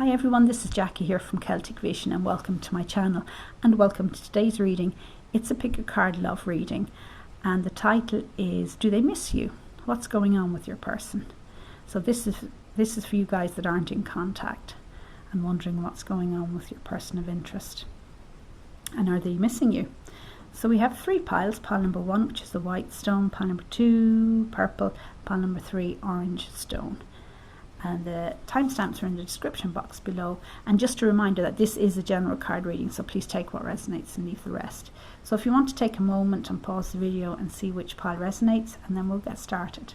Hi everyone, this is Jackie here from Celtic Vision and welcome to my channel and welcome to today's reading. It's a pick a card love reading and the title is Do They Miss You? What's going on with your person? So this is for you guys that aren't in contact and wondering what's going on with your person of interest. And are they missing you? So we have three piles. Pile number 1, which is the white stone, pile number 2, purple, pile number 3, orange stone. And the timestamps are in the description box below. And just a reminder that this is a general card reading, so please take what resonates and leave the rest. So if you want to take a moment and pause the video and see which pile resonates, and then we'll get started.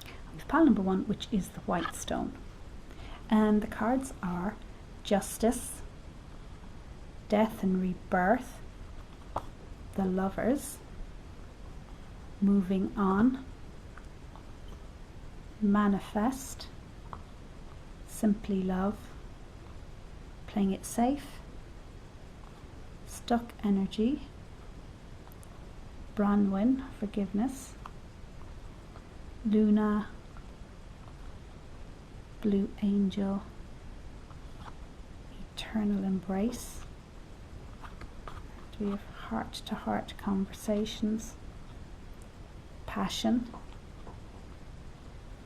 We have pile number 1, which is the white stone. And the cards are Justice, Death and Rebirth, the Lovers, Moving On, Manifest, Simply Love, Playing It Safe, Stuck Energy, Bronwyn, Forgiveness, Luna, Blue Angel, Eternal Embrace. We have heart-to-heart conversations, Passion,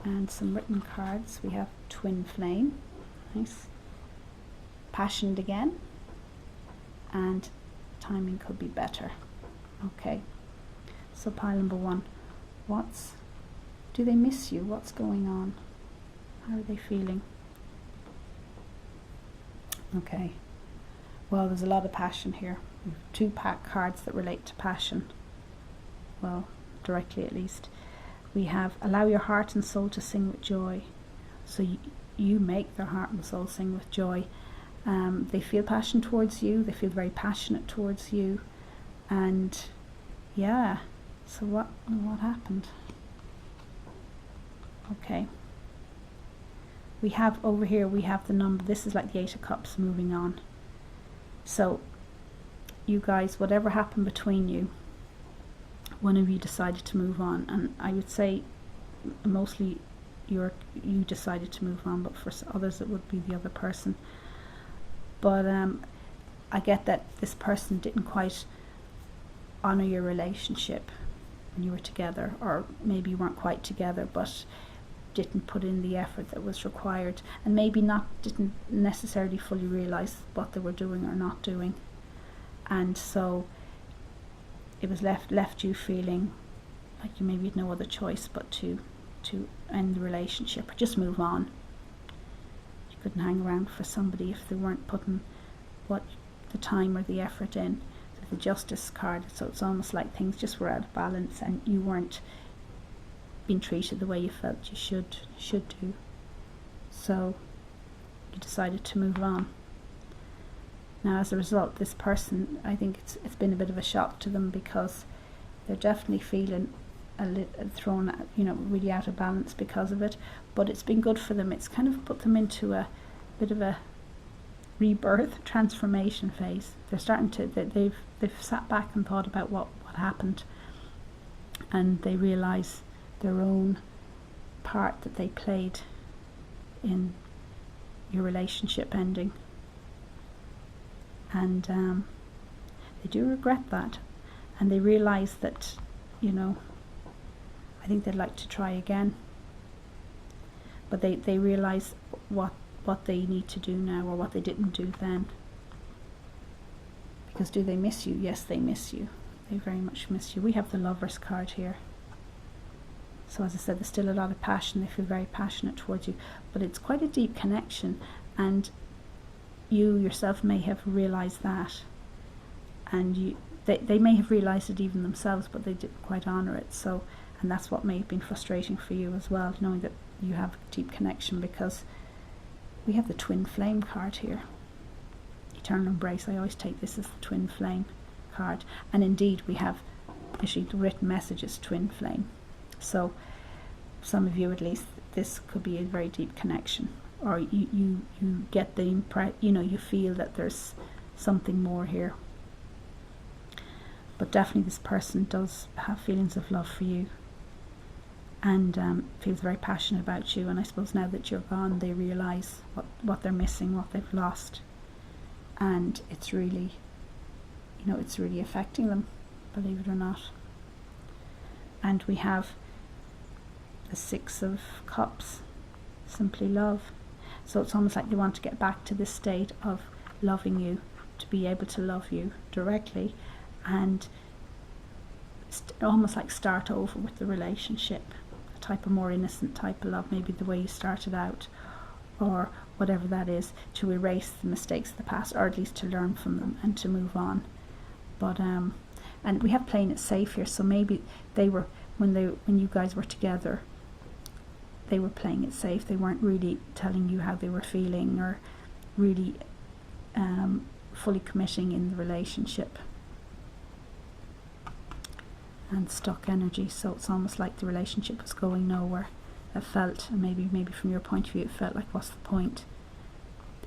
and some written cards. We have Twin Flame, nice, Passioned again, and Timing Could Be Better. Okay, so pile number 1, do they miss you? What's going on? How are they feeling? Okay, well, there's a lot of passion here. We have 2 pack cards that relate to passion, well, directly at least. We have Allow Your Heart and Soul to Sing with Joy. So you make their heart and soul sing with joy. They feel passion towards you. They feel very passionate towards you. And yeah, so what happened? Okay. We have over here, we have the number. This is like the 8 of Cups, moving on. So you guys, whatever happened between you, one of you decided to move on, and I would say mostly you decided to move on, but for others it would be the other person. But I get that this person didn't quite honor your relationship when you were together, or maybe you weren't quite together but didn't put in the effort that was required, and maybe didn't necessarily fully realize what they were doing or not doing, and so it was left you feeling like you maybe had no other choice but to end the relationship or just move on. You couldn't hang around for somebody if they weren't putting the time or the effort in. So the Justice card, so it's almost like things just were out of balance and you weren't being treated the way you felt you should do. So you decided to move on. Now, as a result, this person, I think it's been a bit of a shock to them, because they're definitely feeling thrown, really out of balance because of it. But it's been good for them. It's kind of put them into a bit of a rebirth, transformation phase. They're starting to, they've sat back and thought about what happened, and they realise their own part that they played in your relationship ending. And they do regret that, and they realise that, I think they'd like to try again, but they realise what they need to do now, or what they didn't do then. Because do they miss you? Yes, they miss you. They very much miss you. We have the Lovers card here. So as I said, there's still a lot of passion. They feel very passionate towards you, but it's quite a deep connection, and you yourself may have realised that, and they may have realised it even themselves, but they didn't quite honour it. So, and that's what may have been frustrating for you as well, knowing that you have a deep connection, because we have the Twin Flame card here. Eternal Embrace. I always take this as the Twin Flame card, and indeed we have actually the written message is Twin Flame. So some of you, at least, this could be a very deep connection, or you get the impression, you feel that there's something more here. But definitely this person does have feelings of love for you, and feels very passionate about you. And I suppose now that you're gone, they realise what they're missing, what they've lost, and it's really, it's really affecting them, believe it or not. And we have the Six of Cups, simply love. So it's almost like they want to get back to this state of loving you, to be able to love you directly, and almost like start over with the relationship, a type of more innocent type of love, maybe the way you started out, or whatever that is, to erase the mistakes of the past, or at least to learn from them and to move on. But and we have playing it safe here, so maybe they were, when you guys were together, they were playing it safe. They weren't really telling you how they were feeling, or really fully committing in the relationship, and stuck energy. So it's almost like the relationship was going nowhere. It felt, and maybe from your point of view, it felt like, what's the point?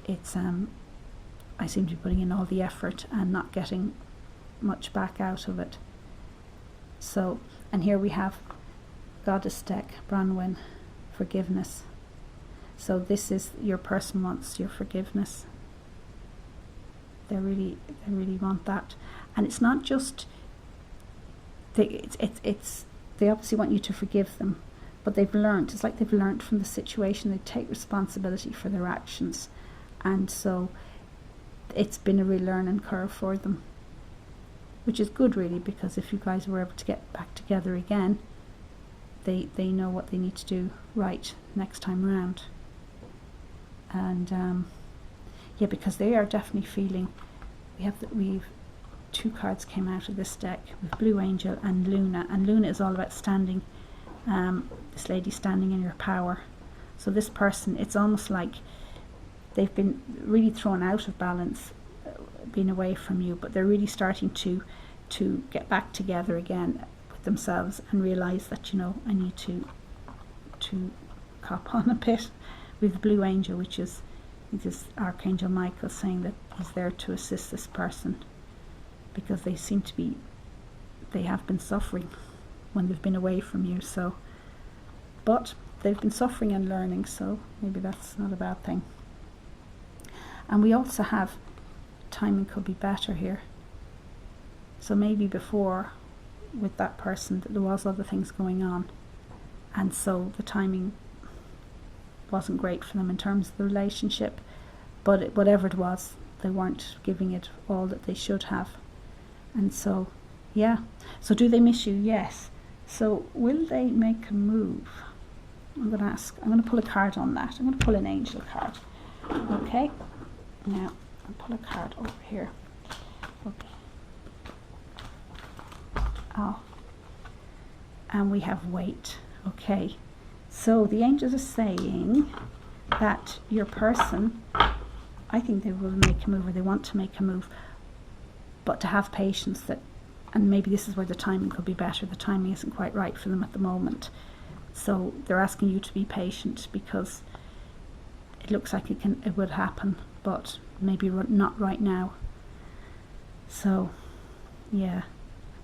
It's I seem to be putting in all the effort and not getting much back out of it. So, and here we have Goddess deck, Bronwyn, forgiveness. So this is, your person wants your forgiveness. They really want that. And it's not just they obviously want you to forgive them, but they've learned, it's like they've learned from the situation. They take responsibility for their actions, and so it's been a real learning curve for them, which is good really, because if you guys were able to get back together again, they know what they need to do right next time around. And yeah, because they are definitely feeling, we've two cards came out of this deck, with Blue Angel and Luna, and Luna is all about standing, this lady standing in your power. So this person, it's almost like they've been really thrown out of balance, being away from you, but they're really starting to get back together again with themselves, and realise that, I need to cop on a bit. With the Blue Angel, which is Archangel Michael, saying that he's there to assist this person, because they seem to be, they have been suffering when they've been away from you. So, but they've been suffering and learning, so maybe that's not a bad thing. And we also have timing could be better here. So maybe before, with that person, that there was other things going on, and so the timing wasn't great for them in terms of the relationship, but whatever it was, they weren't giving it all that they should have. And so, yeah. So do they miss you? Yes. So will they make a move? I'm going to ask. I'm going to pull a card on that. I'm going to pull an angel card. Okay. Now, I'll pull a card over here. Okay. Oh. And we have wait. Okay. So the angels are saying that your person, I think they will make a move, or they want to make a move, but to have patience, that, and maybe this is where the timing could be better. The timing isn't quite right for them at the moment. So they're asking you to be patient, because it looks like it would happen, but maybe not right now. So yeah,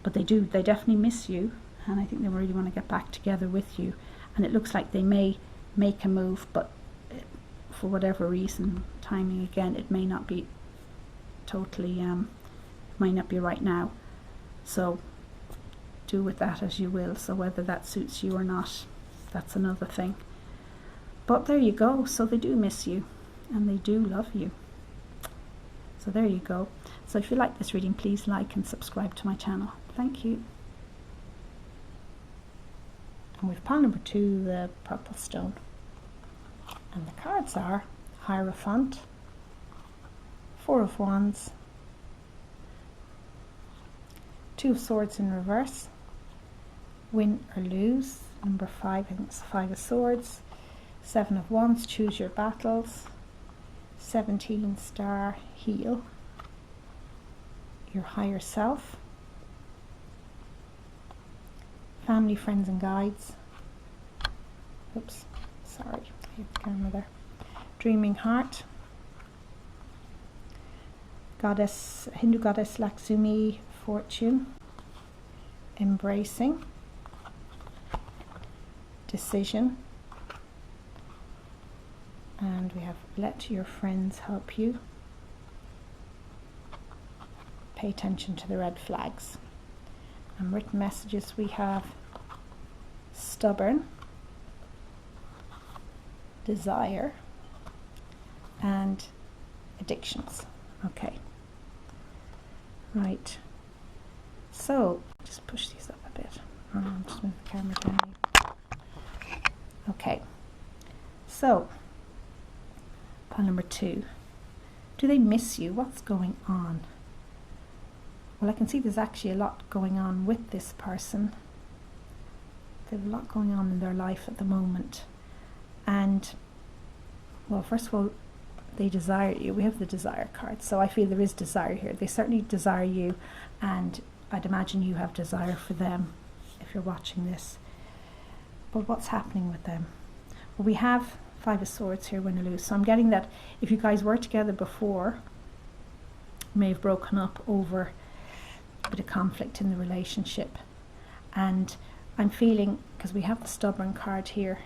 but they definitely miss you, and I think they really want to get back together with you. And it looks like they may make a move, but for whatever reason, timing again, it may not be totally, might not be right now. So do with that as you will. So whether that suits you or not, that's another thing. But there you go. So they do miss you, and they do love you. So there you go. So if you like this reading, please like and subscribe to my channel. Thank you. And with pile number 2, the purple stone. And the cards are Hierophant, 4 of Wands, 2 of Swords in reverse, Win or Lose, number 5, I think it's 5 of Swords, 7 of Wands, Choose Your Battles, 17, Star, Heal, Your Higher Self, Family, Friends and Guides, oops, sorry, I hit the camera there, Dreaming Heart, Goddess, Hindu Goddess Lakshmi, Fortune, Embracing, decision. And we have let your friends help you. Pay attention to the red flags. And written messages, we have stubborn, desire, and addictions. Okay. Right. So, just push these up a bit. Just move the camera down. Okay. So, pile number 2. Do they miss you? What's going on? Well, I can see there's actually a lot going on with this person. They have a lot going on in their life at the moment. And, well, first of all, they desire you. We have the desire card. So I feel there is desire here. They certainly desire you, and I'd imagine you have desire for them if you're watching this. But what's happening with them? Well, we have 5 of Swords here, win or lose. So I'm getting that if you guys were together before, you may have broken up over a bit of conflict in the relationship. And I'm feeling, because we have the stubborn card here,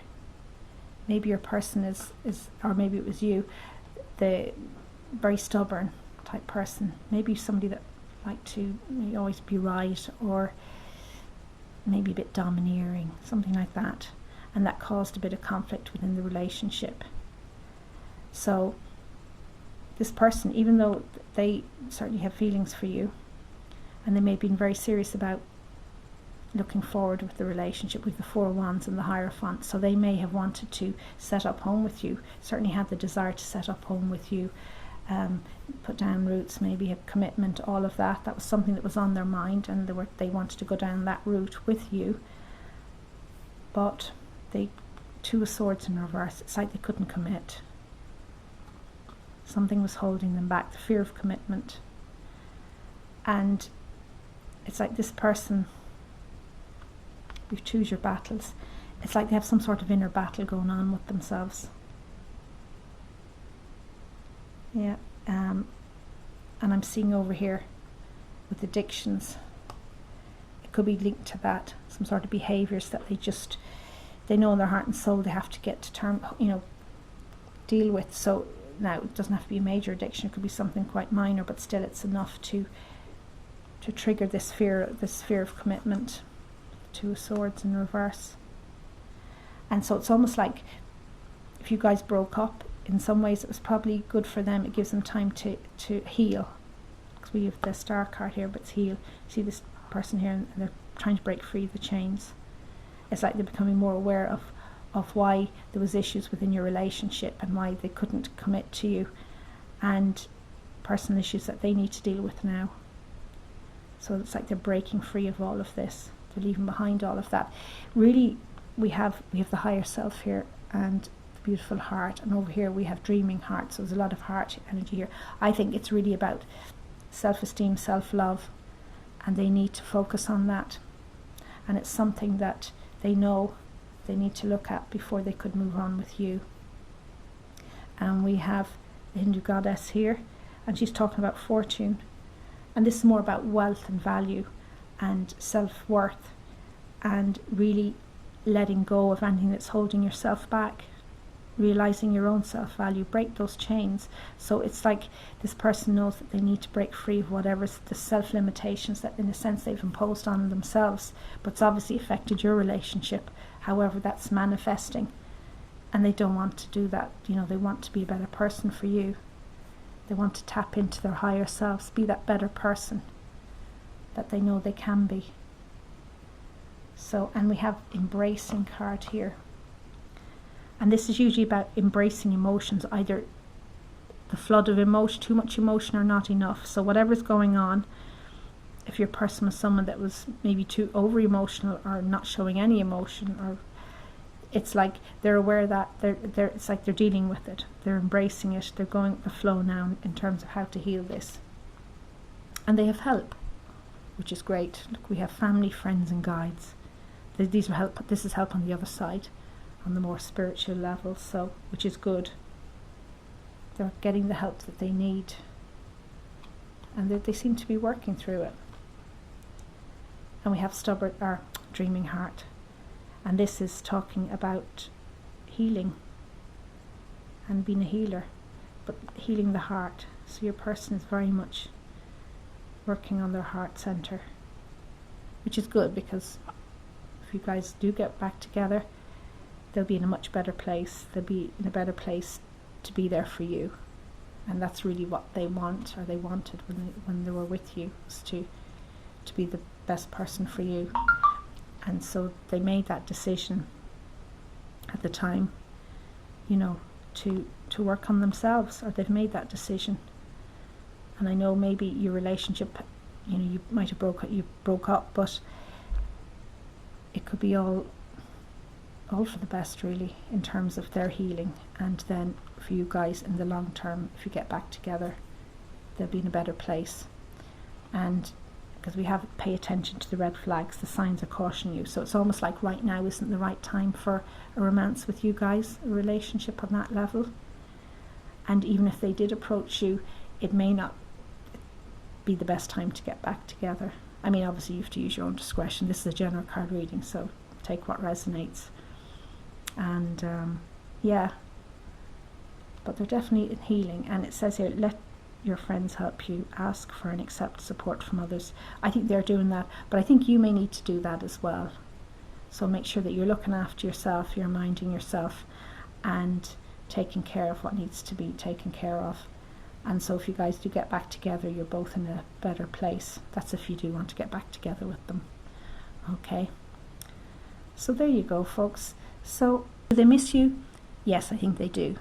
maybe your person is or maybe it was you, the very stubborn type person. Maybe somebody that liked to always be right, or maybe a bit domineering, something like that. And that caused a bit of conflict within the relationship. So this person, even though they certainly have feelings for you, and they may have been very serious about looking forward with the relationship, with the 4 Wands and the Hierophant, so they may have wanted to set up home with you, certainly had the desire to set up home with you, put down roots, maybe a commitment, all of that. That was something that was on their mind, and they wanted to go down that route with you. But they 2 of Swords in reverse. It's like they couldn't commit. Something was holding them back, the fear of commitment. And it's like this person, you choose your battles. It's like they have some sort of inner battle going on with themselves. Yeah, and I'm seeing over here with addictions, it could be linked to that, some sort of behaviours that they know in their heart and soul they have to get to term, deal with. So now it doesn't have to be a major addiction, it could be something quite minor, but still it's enough to trigger this fear of commitment. 2 of Swords in reverse. And so it's almost like if you guys broke up, in some ways it was probably good for them. It gives them time to heal, because we have the Star card here, but it's heal. See this person here, and they're trying to break free of the chains. It's like they're becoming more aware of why there was issues within your relationship and why they couldn't commit to you, and personal issues that they need to deal with now. So it's like they're breaking free of all of this. They're leaving behind all of that. Really, we have the higher self here, and the beautiful heart, and over here we have dreaming heart. So there's a lot of heart energy here. I think it's really about self-esteem, self-love, and they need to focus on that. And it's something that they know they need to look at before they could move on with you. And we have the Hindu goddess here, and she's talking about fortune. And this is more about wealth and value and self-worth, and really letting go of anything that's holding yourself back, realizing your own self-value, break those chains. So it's like this person knows that they need to break free of whatever's the self-limitations that in a sense they've imposed on themselves, but it's obviously affected your relationship, however that's manifesting, and they don't want to do that. They want to be a better person for you. They want to tap into their higher selves, be that better person that they know they can be. So, and we have embracing card here. And this is usually about embracing emotions, either the flood of emotion, too much emotion, or not enough. So whatever's going on, if your person was someone that was maybe too over emotional or not showing any emotion, or it's like they're aware that it's like they're dealing with it, they're embracing it, they're going with the flow now in terms of how to heal this. And they have help, which is great. Look, we have family, friends and guides. These are help. This is help on the other side, on the more spiritual level, so which is good. They're getting the help that they need, and they seem to be working through it. And we have stubborn or dreaming heart, And this is talking about healing and being a healer, but healing the heart. So your person is very much working on their heart center, which is good, because if you guys do get back together, they'll be in a much better place. They'll be in a better place to be there for you. And that's really what they want, or they wanted when they were with you, was to be the best person for you. And so they made that decision at the time, you know, to work on themselves, or they've made that decision. And I know maybe your relationship, you know, you might have broke up, but it could be all for the best, really, in terms of their healing. And then for you guys in the long term, if you get back together, they'll be in a better place. And because we have to pay attention to the red flags, the signs are cautioning you. So it's almost like right now isn't the right time for a romance with you guys, a relationship on that level. And even if they did approach you, it may not be the best time to get back together. I mean, obviously you have to use your own discretion. This is a general card reading, so take what resonates. And yeah, but they're definitely in healing. And it says here, let your friends help you, ask for and accept support from others. I think they're doing that, but I think you may need to do that as well. So make sure that you're looking after yourself, you're minding yourself, and taking care of what needs to be taken care of. And so if you guys do get back together, you're both in a better place. That's if you do want to get back together with them. Okay, so there you go, folks. So do they miss you? Yes, I think they do,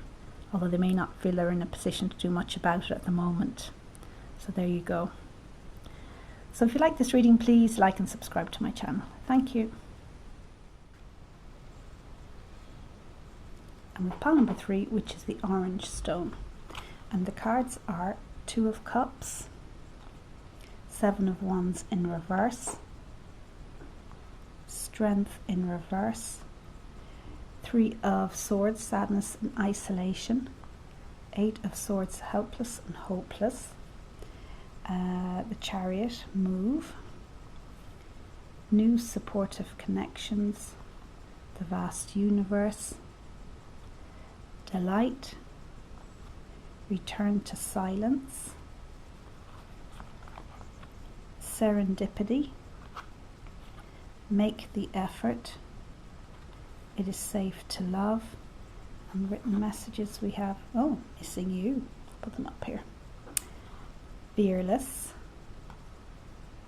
although they may not feel they're in a position to do much about it at the moment. So there you go. So if you like this reading, please like and subscribe to my channel. Thank you. And with pile number 3, which is the orange stone. And the cards are 2 of Cups, 7 of Wands in reverse, Strength in reverse, 3 of Swords, sadness and isolation, 8 of Swords, helpless and hopeless, the Chariot, move, new supportive connections, the vast universe, delight, return to silence, serendipity, make the effort, it is safe to love. And written messages we have, oh, missing you, put them up here, fearless,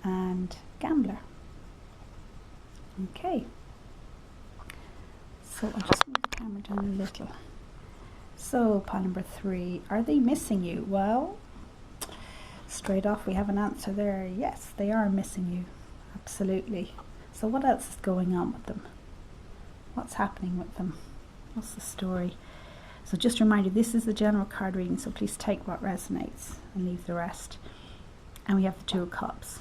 and gambler. Okay, so I'll just move the camera down a little. So pile number 3, are they missing you? Well, straight off we have an answer there. Yes, they are missing you, absolutely. So what else is going on with them? What's happening with them? What's the story? So just a reminder, this is the general card reading, so please take what resonates and leave the rest. And we have the 2 of Cups.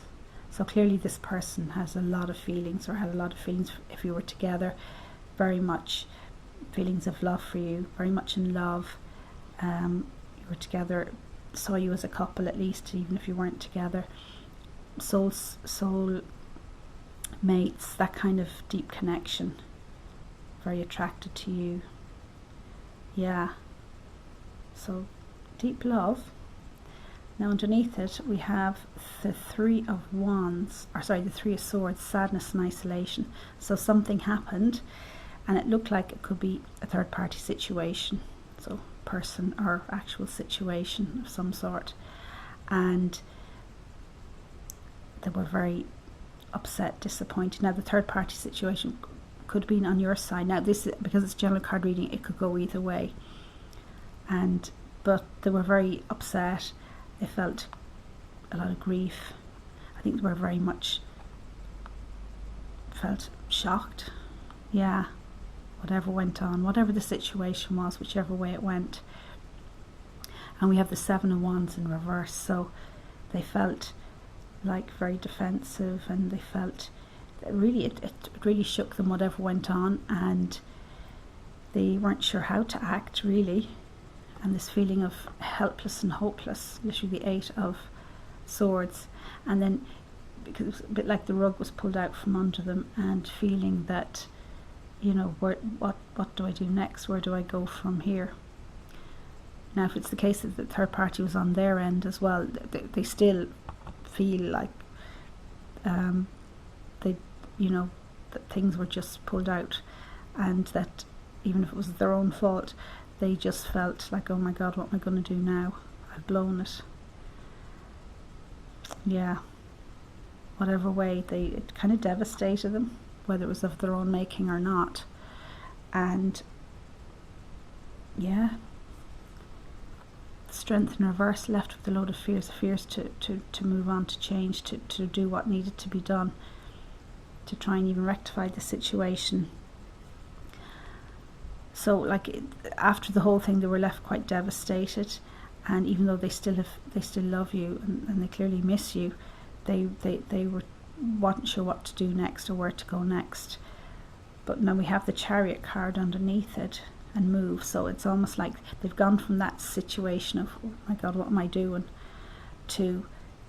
So clearly this person has a lot of feelings, or had a lot of feelings if you were together, very much feelings of love for you, very much in love. You were together, saw you as a couple at least, even if you weren't together. Soul mates, that kind of deep connection. Very attracted to you. Yeah. So deep love. Now underneath it we have the 3 of Wands, or sorry, the 3 of Swords, sadness and isolation. So something happened, and it looked like it could be a third party situation, so person or actual situation of some sort, and they were very upset, disappointed. Now the third party situation could have been on your side. Now this, because it's general card reading, it could go either way, but they were very upset. They felt a lot of grief. I think they were very much felt shocked. Yeah, whatever went on, whatever the situation was, whichever way it went. And we have the 7 of Wands in reverse, so they felt like very defensive, and they felt really, it really shook them, whatever went on, and they weren't sure how to act, really. And this feeling of helpless and hopeless, literally the 8 of Swords, and then because it was a bit like the rug was pulled out from under them, and feeling that you know, what do I do next? Where do I go from here? Now, if it's the case that the third party was on their end as well, they still feel like they, you know, that things were just pulled out, and that even if it was their own fault, they just felt like, oh my God, what am I going to do now? I've blown it. Yeah, whatever way, it kind of devastated them, whether it was of their own making or not. And yeah, strength in reverse, left with a load of fears to move on, to change, to do what needed to be done, to try and even rectify the situation. So like after the whole thing, they were left quite devastated, and even though they still love you, and they clearly miss you, they weren't sure what to do next or where to go next. But now we have the Chariot card underneath it, and move. So it's almost like they've gone from that situation of, oh my God, what am I doing, to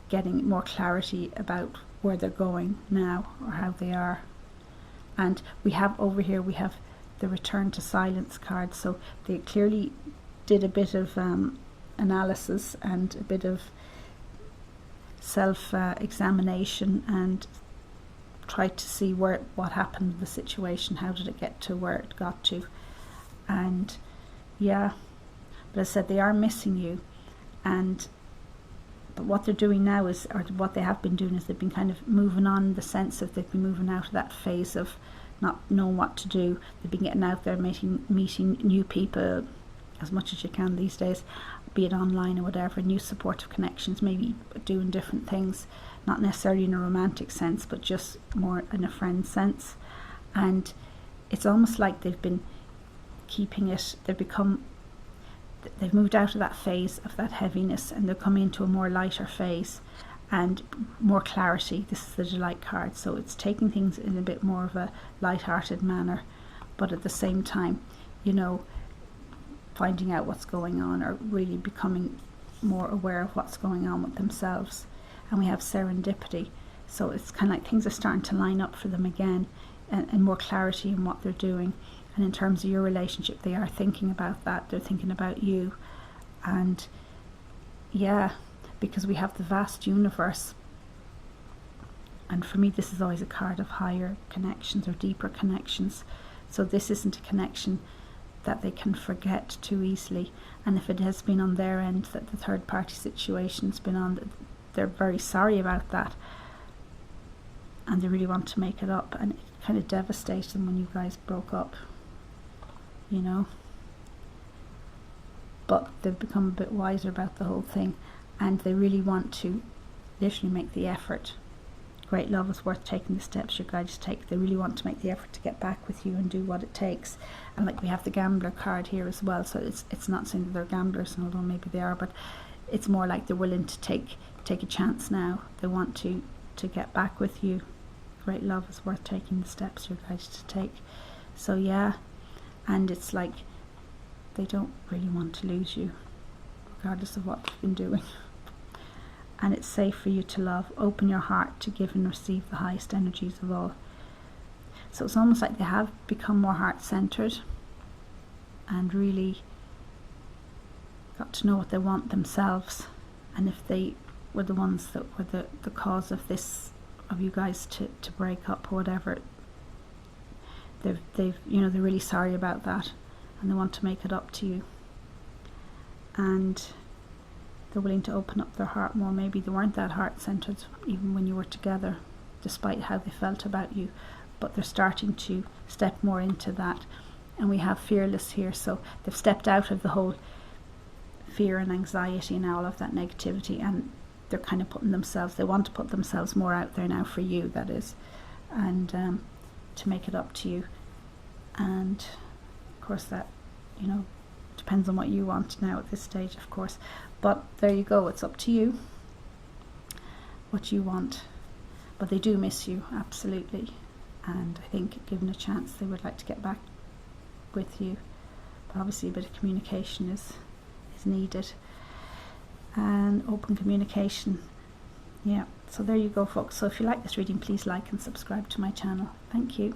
getting more clarity about where they're going now, or how they are. And we have over here, we have the Return to Silence card. So they clearly did a bit of analysis and a bit of self-examination, and tried to see what happened in the situation, how did it get to where it got to. And yeah, but as I said, they are missing you, but what they're doing now is, or what they have been doing, is they've been kind of moving on, in the sense of they've been moving out of that phase of not knowing what to do. They've been getting out there, meeting new people as much as you can these days, be it online or whatever, new supportive connections, maybe doing different things, not necessarily in a romantic sense, but just more in a friend sense. And it's almost like they've been keeping it, they've moved out of that phase of that heaviness, and they're coming into a more lighter phase and more clarity. This is the Delight card, so it's taking things in a bit more of a light-hearted manner, but at the same time, you know, finding out what's going on, or really becoming more aware of what's going on with themselves. And we have Serendipity, so it's kind of like things are starting to line up for them again, and more clarity in what they're doing. And in terms of your relationship, they are thinking about that, they're thinking about you. And yeah, because we have the vast universe, and for me this is always a card of higher connections or deeper connections. So this isn't a connection that they can forget too easily, and if it has been on their end that the third party situation's been on, they're very sorry about that, and they really want to make it up. And it kind of devastated them when you guys broke up, you know, but they've become a bit wiser about the whole thing, and they really want to literally make the effort. Great love is worth taking the steps your guides take. They really want to make the effort to get back with you and do what it takes. And like we have the Gambler card here as well, so it's not saying that they're gamblers, although maybe they are, but it's more like they're willing to take a chance now. They want to get back with you. Great love is worth taking the steps your guides to take. So yeah, and it's like they don't really want to lose you, regardless of what they've been doing. And it's safe for you to love. Open your heart to give and receive the highest energies of all. So it's almost like they have become more heart-centered, and really got to know what they want themselves. And if they were the ones that were the cause of this, of you guys to break up or whatever, they've you know, they're really sorry about that, and they want to make it up to you. And they're willing to open up their heart more. Maybe they weren't that heart-centered even when you were together, despite how they felt about you, but they're starting to step more into that. And we have Fearless here, so they've stepped out of the whole fear and anxiety and all of that negativity, and they're kind of putting themselves, they want to put themselves more out there now for you, that is, and to make it up to you. And of course that, you know, depends on what you want now at this stage, of course. But there you go, it's up to you what you want. But they do miss you, absolutely. And I think given a chance they would like to get back with you. But obviously a bit of communication is needed. And open communication. Yeah, so there you go folks. So if you like this reading, please like and subscribe to my channel. Thank you.